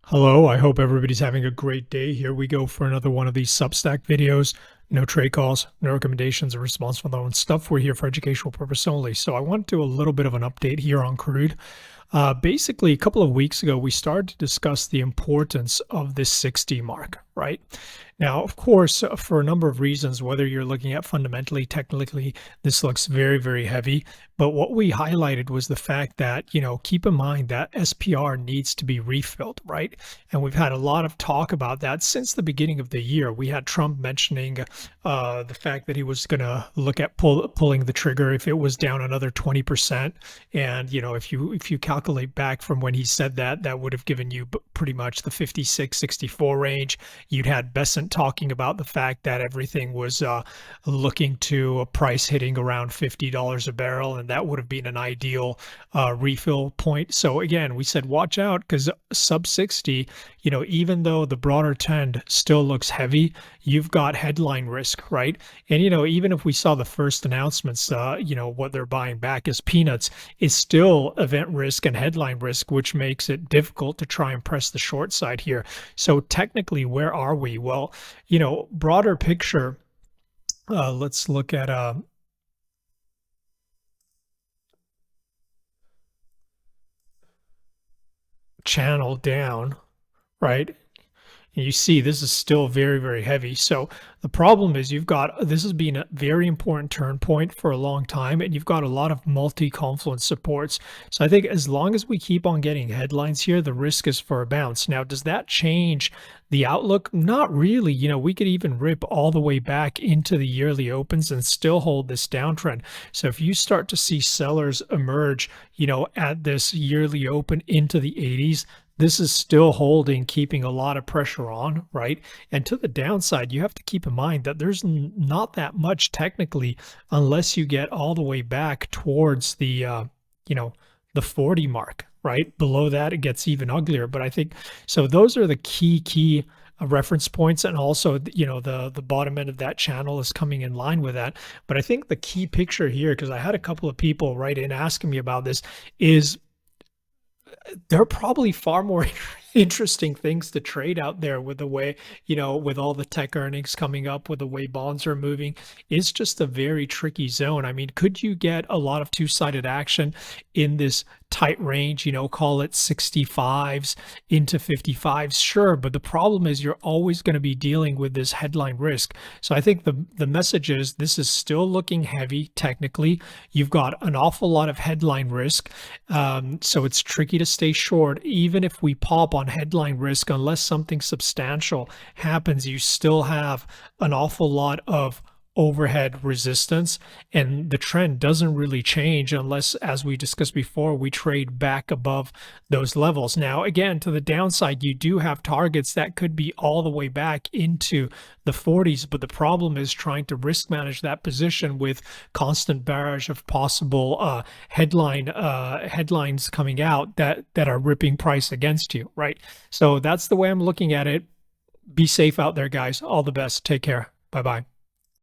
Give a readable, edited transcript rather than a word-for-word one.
Hello, I hope everybody's having a great day. Here we go for another one of these Substack videos. No trade calls, no recommendations, or response from their own stuff. We're here for educational purpose only. So I want to do a little bit of an update here on Crude. Basically, a couple of weeks ago, we started to discuss the importance of this 60 mark, right? Now, of course, for a number of reasons, whether you're looking at fundamentally, technically, this looks very, very heavy. But what we highlighted was the fact that, keep in mind that SPR needs to be refilled, right? And we've had a lot of talk about that since the beginning of the year. We had Trump mentioning the fact that he was going to look at pulling the trigger if it was down another 20%. And, if you calculate back from when he said that, that would have given you pretty much the 56, 64 range. You'd had Besant talking about the fact that everything was looking to a price hitting around $50 a barrel, and that would have been an ideal refill point. So again, we said watch out because sub 60, even though the broader trend still looks heavy, you've got headline risk, right? And even if we saw the first announcements, what they're buying back is peanuts, is still event risk and headline risk, which makes it difficult to try and press the short side here. So technically, where are we? Well, broader picture, let's look at channel down, right? And you see this is still very, very heavy. So the problem is this has been a very important turn point for a long time, and you've got a lot of multi-confluence supports. So I think as long as we keep on getting headlines here, the risk is for a bounce. Now, does that change the outlook? Not really. We could even rip all the way back into the yearly opens and still hold this downtrend. So if you start to see sellers emerge, at this yearly open into the 80s, this is still holding, keeping a lot of pressure on, right? And to the downside, you have to keep in mind that there's not that much technically, unless you get all the way back towards the 40 mark, right? Below that, it gets even uglier. But I think, so those are the key reference points. And also, the bottom end of that channel is coming in line with that. But I think the key picture here, because I had a couple of people write in asking me about this, is there are probably far more interesting things to trade out there with the way, with all the tech earnings coming up, with the way bonds are moving. It's just a very tricky zone. I mean, could you get a lot of two-sided action in this tight range, call it 65s into 55s? Sure, but the problem is you're always going to be dealing with this headline risk. So I think the message is this is still looking heavy technically. You've got an awful lot of headline risk. So it's tricky to stay short. Even if we pop on headline risk, unless something substantial happens, you still have an awful lot of overhead resistance, and the trend doesn't really change unless, as we discussed before, we trade back above those levels. Now, again, to the downside, you do have targets that could be all the way back into the 40s, but the problem is trying to risk manage that position with constant barrage of possible headlines coming out that are ripping price against you, right? So that's the way I'm looking at it. Be safe out there, guys. All the best. Take care. Bye-bye.